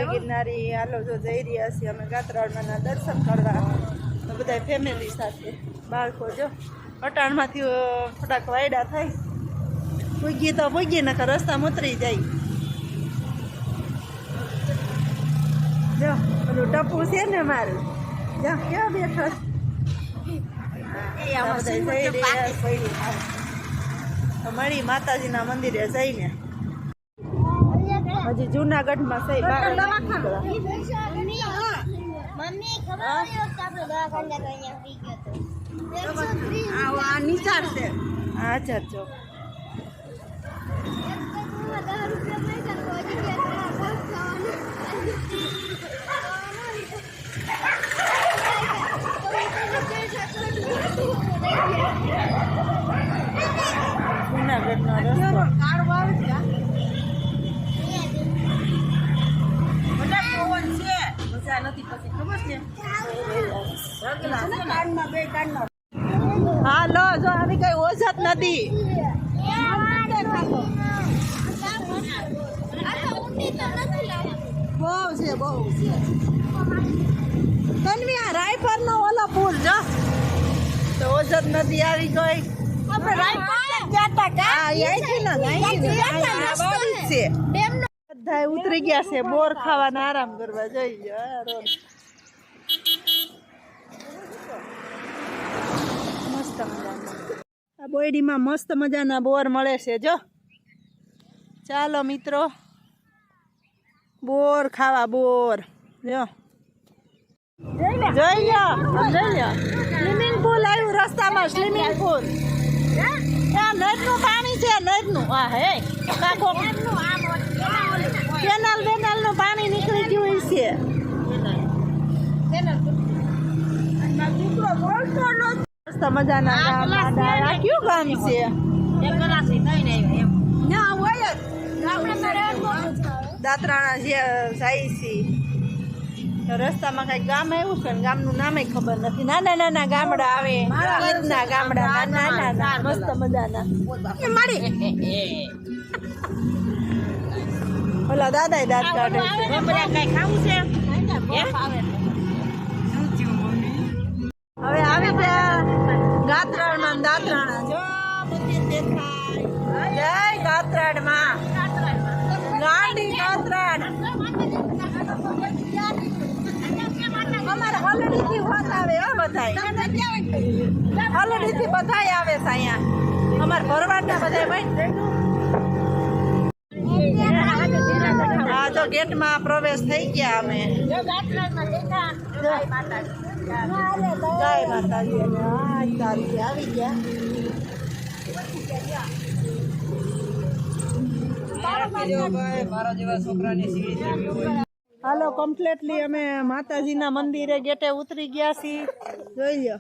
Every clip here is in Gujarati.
ગિરનારી હાલો જો જઈ રહ્યા છીએ અમે ગાત્રાળના દર્શન કરવા તો બધા ફેમિલી સાથે બાળકો જો અટાણમાંથી થોડાક વાયડા થાય પૂગી તો પૂગી નકર રસ્તામાં ઉતરી જાય જો પેલું ટપુ છે ને મારું જો ક્યાં બેઠો મળી માતાજીના મંદિરે જઈને હજી જુનાગઢમાં સહી નિચાર છે અચ્છા જો જુનાગઢનો રસ્તો હા લો જો આવી કઈ ઓછત નથી બહુ છે બહુ તન્વી આ રાયપર નો ઓલો પુલ જો તો ઓછત નથી આવી ગઈ બધા ઉતરી ગયા છે બોર ખાવાના આરામ કરવા જઈ રોડ મસ્ત મજાના બોયડીમાં મસ્ત મજાના બોર મળે છે જો ચાલો મિત્રો બોર ખાવા બોર જો જોઈ લો સ્વિમિંગ પુલ આવ્યું રસ્તામાં સ્વિમિંગ પુલ નદનું પાણી છે નદનું હા હે કેનાલ બેનાલ નું પાણી નીકળી ગયું છે મસ્ત મજાના ગામ કયું ગામ છે દાતરાણા જે જાય છે તો રસ્તામાં કઈ ગામ આવ્યું છે ને ગામનું નામે ખબર નથી નાના નાના ગામડા આવે ઈદના ગામડા નાના મસ્ત મજાના ઓલા દાદા દાંત કાઢે હવે આવી ગયા ગાત્રાળમાં દાતરાણા જો મંદિર દેખાય જય ગાત્રાળમાં ગાંડી ગાત્રાળ અમારે હલડી થી વાત આવે હો બધાય હલડી થી બધાય આવે છે અહીંયા અમારે ભરવાડના બધાય ભાઈ હા તો ગેટમાં પ્રવેશ થઈ ગયા અમે જય માતાજી આવી ગયા હાલો કમ્પ્લીટલી અમે માતાજીના મંદિરે ગેટે ઉતરી ગયા છીએ જોઈ લો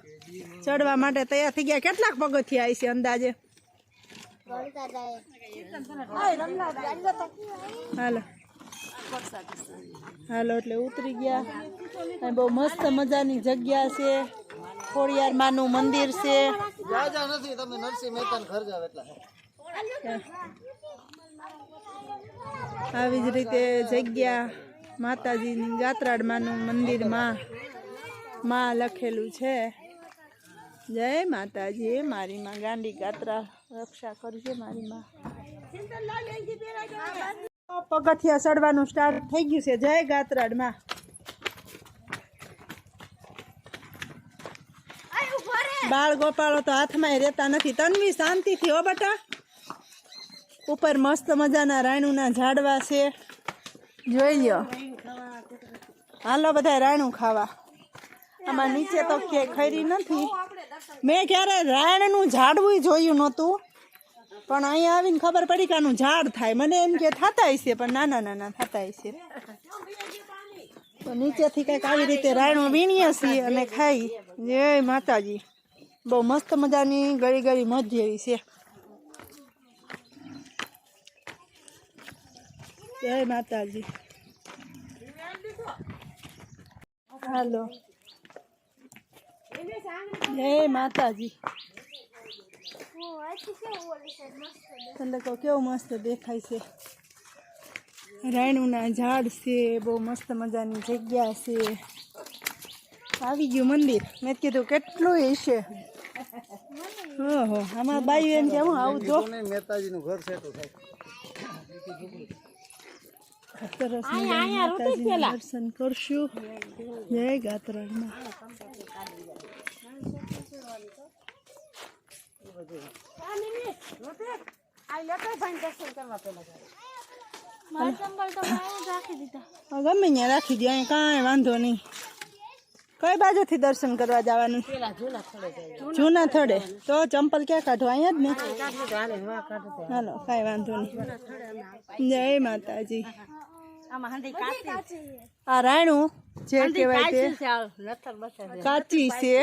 ચડવા માટે તૈયાર થઈ ગયા કેટલાક પગથિયા આવી છે અંદાજે હાલો હાલો એટલે ઉતરી ગયા બહુ મસ્ત મજાની જગ્યા છે ખોડિયાર માનું મંદિર છે આવી જ રીતે જગ્યા માતાજીની ગાત્રાળ માનું મંદિરમાં માં લખેલું છે જય માતાજી મારી માં ગાંડી ગાત્રા રક્ષા કરજે મારી માં પગથિયા ચડવાનું સ્ટાર્ટ થઈ ગયું છે જય ગાત્રાળ માં બાળ ગોપાળો તો હાથમાં રહેતા નથી તન્વી શાંતિથી હો બટા ઉપર મસ્ત મજાના રાયણુના ઝાડવા છે જોઈ લ્યો હાલો બધા રાયણું ખાવા આમાં નીચે તો ક્યાંય ખરી નથી મેં ક્યારે રાયણનું ઝાડવું જોયું નહોતું પણ અહીંયા આવીને ખબર પડી કે આનું ઝાડ થાય મને એમ કે થતા હશે પણ નાના નાના થતા હશે તો નીચેથી કંઈક આવી રીતે રાયણું વીણીએ છીએ અને ખાઈ જય માતાજી બહુ મસ્ત મજાની ગળી ગળી મધ જેવી છે જય માતાજી હાલો જય માતાજી એટલે કેવું મસ્ત દેખાય છે રાયણુના ઝાડ છે, બહુ મસ્ત મજાની જગ્યા છે. આવી ગયું મંદિર. મેં કીધું કેટલું હશે. ઓહો, આમાં બાયું એમ કે હું આવું જો મહેતાજીનું ઘર છે તો થાય. સરસ મજાના માતાજીના દર્શન કરશું. જય ગાત્રામાં. ગમે ત્યાં રાખી દે, અહીં કાંઈ વાંધો નહીં. કઈ બાજુથી દર્શન કરવા જવાનું? જૂના થડે. તો ચંપલ ક્યાં કાઢો? અહીંયા જ ને. હાલો, કાંઈ વાંધો નહીં. જય માતાજી. આ રાયણું જે કહેવાય તે કાચી છે.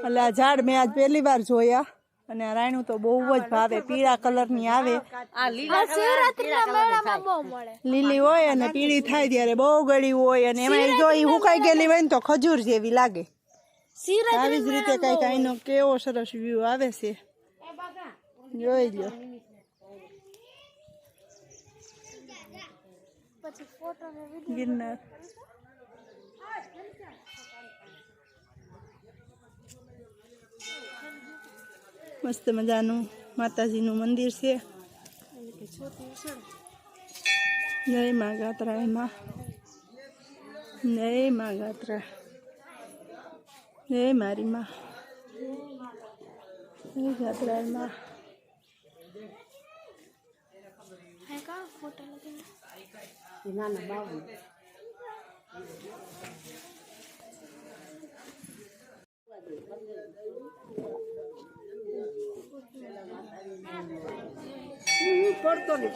એટલે આ ઝાડ મેં આજ પહેલી વાર જોયા. અને આ રાયણું તો બહુ જ ભાવે. પીળા કલરની આવે, લીલી હોય અને પીળી થાય ત્યારે બહુ ગળી હોય. અને એમાં જો એ હુકાઈ ગયેલી હોય ને તો ખજૂર જેવી લાગે. આવી જ રીતે કઈક અહીંનો કેવો સરસ વ્યૂ આવે છે, જોઈ લો. ગિરનાર મસ્ત મજાનું માતાજીનું મંદિર છે. જય મા ગાત્રા. એમાં જય મા ગાત્રા. જય મારી માં. જય ગાત્રા. એમાં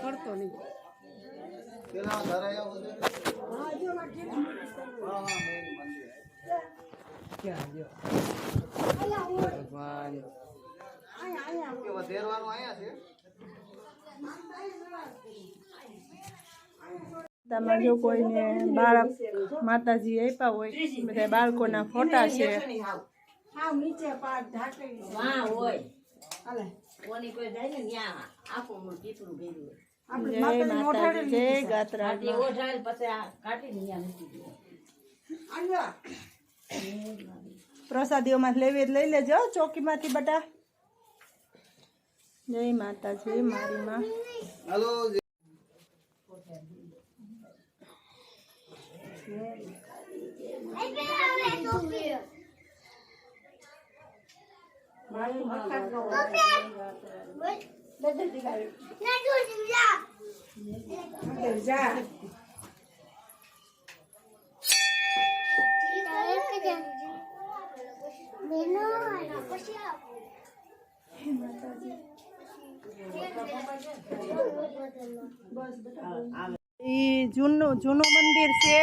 પડતો નહીં. પેલા ધરાયા તમારે જો કોઈને બાળક માતાજી આપ્યા હોય, બધા બાળકોના ફોટા છે. જય માતાજી. જય ગાત્રા. પ્રસાદીઓમાં લેવી લઈ લેજો ચોકીમાંથી બટા. જય માતાજી. મારી માં. જૂનું મંદિર છે.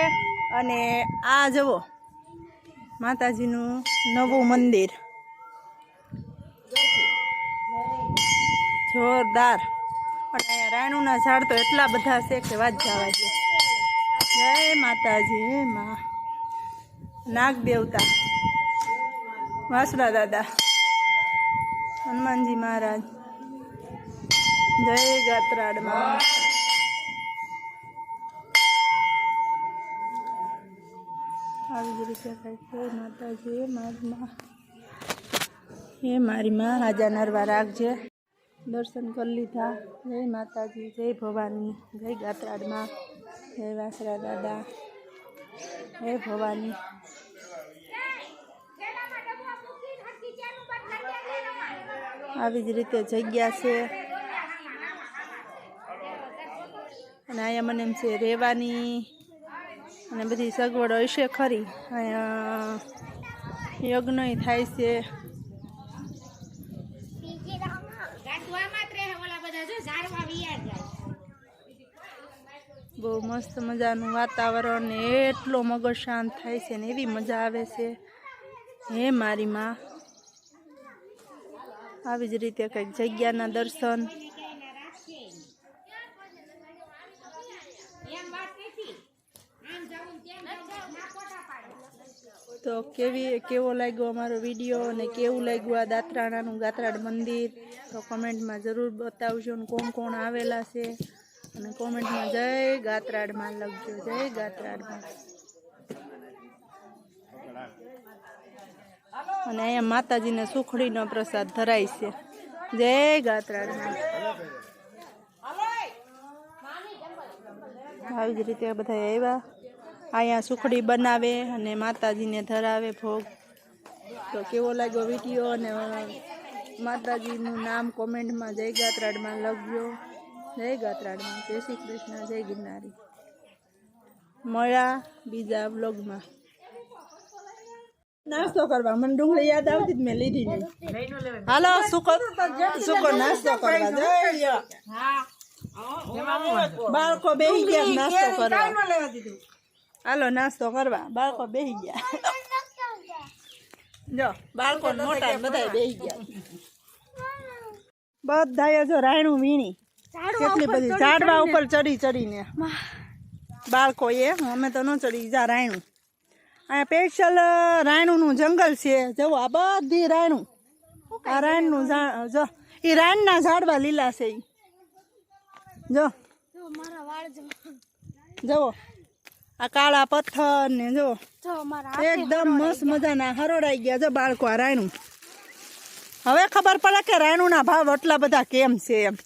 અને આ જુઓ માતાજીનું નવું મંદિર, જોરદાર. અને અહીંયા રાયણુના ઝાડ તો એટલા બધા છે કે વાત જવા દે. જય માતાજી. હે માં. નાગ દેવતા, વાસુડા દાદા, હનુમાનજી મહારાજ. જય ગાત્રાડમાં. આવી જ રીતે કંઈક જય માતાજી. મારી માં. હે મારી માં, હાજા નરવા રાખજે. દર્શન કરી લીધા. જય માતાજી. જય ભવાની. જય ગાત્રાડમાં. જય વાસરા દાદા. હે ભવાની. આવી જ રીતે જગ્યા છે. અને અહીંયા મને એમ છે રહેવાની અને બધી સગવડ હશે ખરી. અહીંયા યજ્ઞ થાય છે. બહુ મસ્ત મજાનું વાતાવરણ ને એટલો મગજ શાંત થાય છે ને એવી મજા આવે છે. હે મારી માં. આવી જ રીતે કંઈક જગ્યાના દર્શન. તો કેવો લાગ્યો અમારો વિડીયો અને કેવું લાગ્યું આ દાત્રાણાનું ગાત્રાડ મંદિર તો કમેન્ટમાં જરૂર બતાવજો. ને કોણ કોણ આવેલા છે અને કોમેન્ટમાં જય ગાત્રાડમાં લખજો, જય ગાત્રાડમાં. અને અહીંયા માતાજીને સુખડીનો પ્રસાદ ધરાય છે. જય ગાત્રાડમાં. આવી જ રીતે બધા આવ્યા. અહીંયા સુખડી બનાવે અને માતાજીને ધરાવે ભોગ. તો કેવો લાગ્યો વિડીયો અને માતાજીનું નામ કોમેન્ટમાં જય ગાત્રાડમાં લખજો. જય ગાત્રાડમાં. જય શ્રી કૃષ્ણ. જય ગિરનારી. મળ્યા બીજા વ્લોગમાં. નાસ્તો કરવા મને ડુંગળી યાદ આવતી જ મેં લીધી નહીં. હાલો સુકો નાસ્તો કરવા જઈએ. બાળકો બેહી ગયા નાસ્તો કરવા. હાલો નાસ્તો કરવા. બાળકો બેહી ગયા. જો બાળકો મોટા બધા બેહી ગયા. બધાએ જો રાયણું વીણી કેટલી બધી ઝાડવા ઉપર ચડી ચડીને બાળકો એ. અમે તો ન ચડી જા રાયણું. અહીંયા સ્પેશિયલ રાયણુંનું જંગલ છે. જવો આ બધી રાયણું. આ રાયણનું જો એ રાયણના ઝાડવા લીલા છે. જો જવો આ કાળા પથ્થર ને જો એકદમ મસ્ત મજાના હરોડાઈ ગયા. જો બાળકો આ રાયણું. હવે ખબર પડે કે રાયણુંના ભાવ આટલા બધા કેમ છે એમ.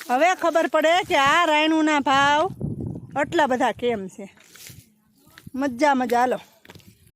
હવે ખબર પડે કે આ રાયણુંના ભાવ આટલા બધા કેમ છે. મજા હાલો.